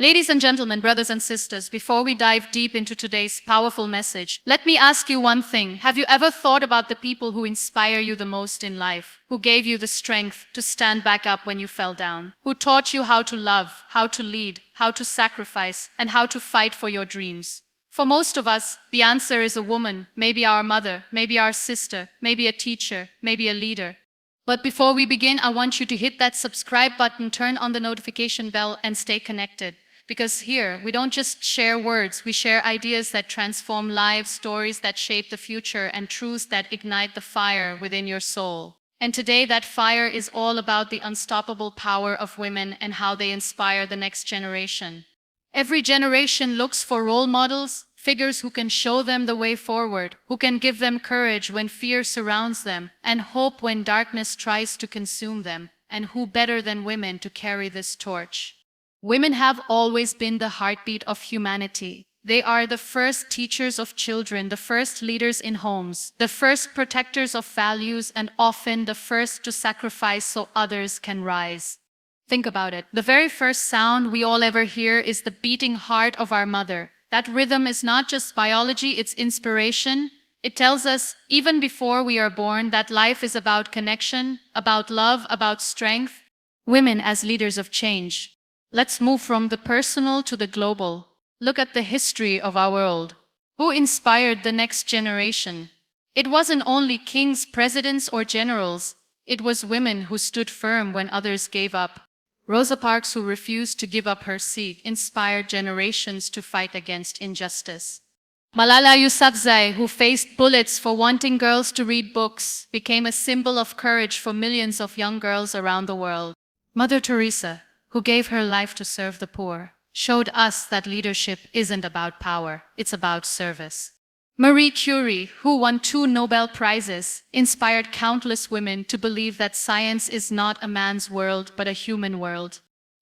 Ladies and gentlemen, brothers and sisters, before we dive deep into today's powerful message, let me ask you one thing. Have you ever thought about the people who inspire you the most in life? Who gave you the strength to stand back up when you fell down? Who taught you how to love, how to lead, how to sacrifice, and how to fight for your dreams? For most of us, the answer is a woman, maybe our mother, maybe our sister, maybe a teacher, maybe a leader. But before we begin, I want you to hit that subscribe button, turn on the notification bell, and stay connected. Because here, we don't just share words, we share ideas that transform lives, stories that shape the future, and truths that ignite the fire within your soul. And today, that fire is all about the unstoppable power of women and how they inspire the next generation. Every generation looks for role models, figures who can show them the way forward, who can give them courage when fear surrounds them, and hope when darkness tries to consume them. And who better than women to carry this torch? Women have always been the heartbeat of humanity. They are the first teachers of children, the first leaders in homes, the first protectors of values, and often the first to sacrifice so others can rise. Think about it. The very first sound we all ever hear is the beating heart of our mother. That rhythm is not just biology, it's inspiration. It tells us, even before we are born, that life is about connection, about love, about strength. Women as leaders of change. Let's move from the personal to the global. Look at the history of our world. Who inspired the next generation? It wasn't only kings, presidents, or generals. It was women who stood firm when others gave up. Rosa Parks, who refused to give up her seat, inspired generations to fight against injustice. Malala Yousafzai, who faced bullets for wanting girls to read books, became a symbol of courage for millions of young girls around the world. Mother Teresa, who gave her life to serve the poor, showed us that leadership isn't about power, it's about service. Marie Curie, who won 2 Nobel Prizes, inspired countless women to believe that science is not a man's world, but a human world.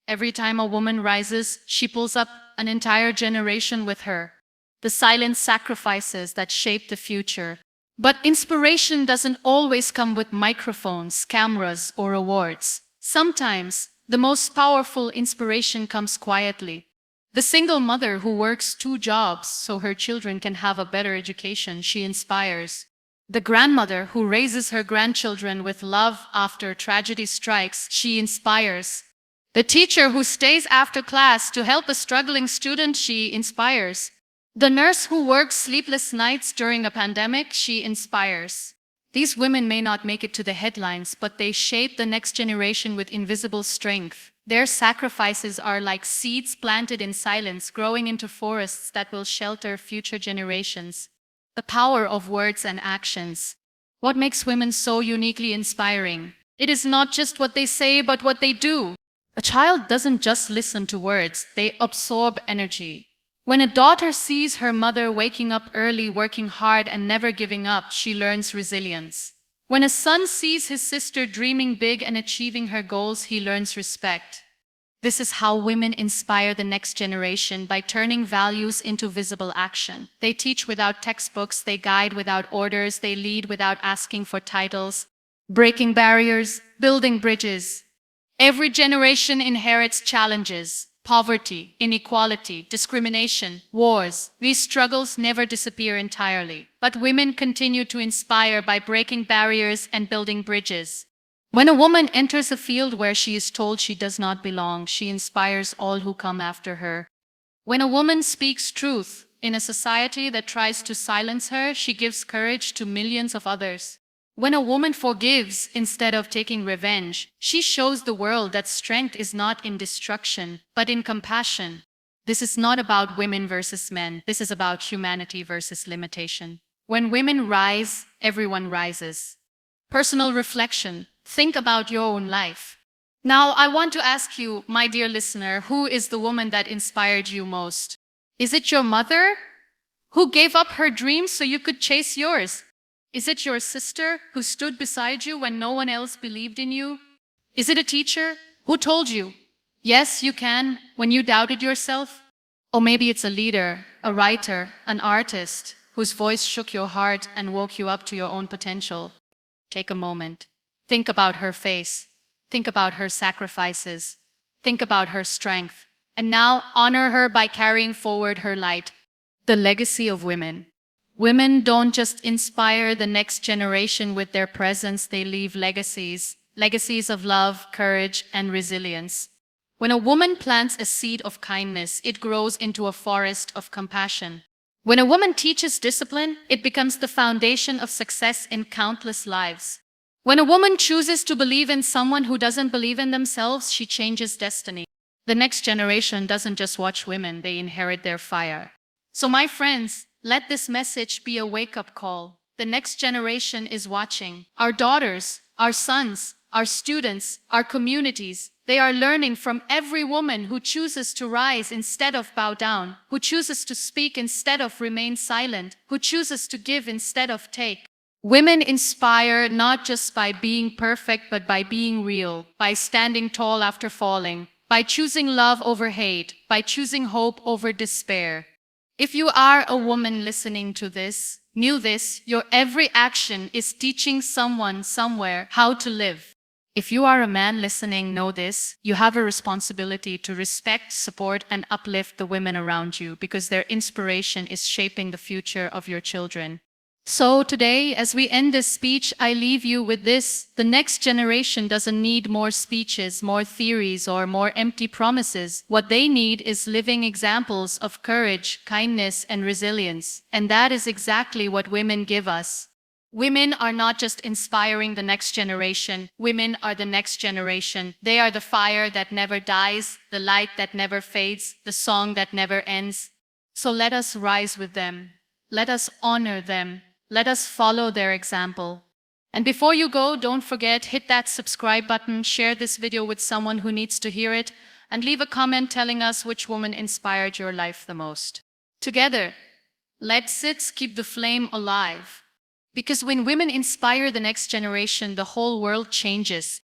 Every time a woman rises, she pulls up an entire generation with her. The silent sacrifices that shape the future. But inspiration doesn't always come with microphones, cameras, or awards. Sometimes, the most powerful inspiration comes quietly. The single mother who works 2 jobs so her children can have a better education, she inspires. The grandmother who raises her grandchildren with love after tragedy strikes, she inspires. The teacher who stays after class to help a struggling student, she inspires. The nurse who works sleepless nights during a pandemic, she inspires. These women may not make it to the headlines, but they shape the next generation with invisible strength. Their sacrifices are like seeds planted in silence, growing into forests that will shelter future generations. The power of words and actions. What makes women so uniquely inspiring? It is not just what they say, but what they do. A child doesn't just listen to words, they absorb energy. When a daughter sees her mother waking up early, working hard, and never giving up, she learns resilience. When a son sees his sister dreaming big and achieving her goals, he learns respect. This is how women inspire the next generation, by turning values into visible action. They teach without textbooks, they guide without orders, they lead without asking for titles, breaking barriers, building bridges. Every generation inherits challenges. Poverty, inequality, discrimination, wars. These struggles never disappear entirely. But women continue to inspire by breaking barriers and building bridges. When a woman enters a field where she is told she does not belong, she inspires all who come after her. When a woman speaks truth in a society that tries to silence her, she gives courage to millions of others. When a woman forgives instead of taking revenge, she shows the world that strength is not in destruction, but in compassion. This is not about women versus men. This is about humanity versus limitation. When women rise, everyone rises. Personal reflection. Think about your own life. Now, I want to ask you, my dear listener, who is the woman that inspired you most? Is it your mother, who gave up her dreams so you could chase yours? Is it your sister who stood beside you when no one else believed in you? Is it a teacher who told you, yes, you can, when you doubted yourself? Or maybe it's a leader, a writer, an artist, whose voice shook your heart and woke you up to your own potential. Take a moment. Think about her face. Think about her sacrifices. Think about her strength. And now honor her by carrying forward her light. The legacy of women. Women don't just inspire the next generation with their presence, they leave legacies, legacies of love, courage, and resilience. When a woman plants a seed of kindness, it grows into a forest of compassion. When a woman teaches discipline, it becomes the foundation of success in countless lives. When a woman chooses to believe in someone who doesn't believe in themselves, she changes destiny. The next generation doesn't just watch women, they inherit their fire. So, my friends, let this message be a wake-up call. The next generation is watching. Our daughters, our sons, our students, our communities, they are learning from every woman who chooses to rise instead of bow down, who chooses to speak instead of remain silent, who chooses to give instead of take. Women inspire not just by being perfect, but by being real, by standing tall after falling, by choosing love over hate, by choosing hope over despair. If you are a woman listening to this, knew this, your every action is teaching someone somewhere how to live. If you are a man listening, know this, you have a responsibility to respect, support, and uplift the women around you because their inspiration is shaping the future of your children. So today, as we end this speech, I leave you with this. The next generation doesn't need more speeches, more theories, or more empty promises. What they need is living examples of courage, kindness, and resilience. And that is exactly what women give us. Women are not just inspiring the next generation. Women are the next generation. They are the fire that never dies, the light that never fades, the song that never ends. So let us rise with them. Let us honor them. Let us follow their example. And before you go, don't forget, hit that subscribe button, share this video with someone who needs to hear it, and leave a comment telling us which woman inspired your life the most. Together, let's keep the flame alive. Because when women inspire the next generation, the whole world changes.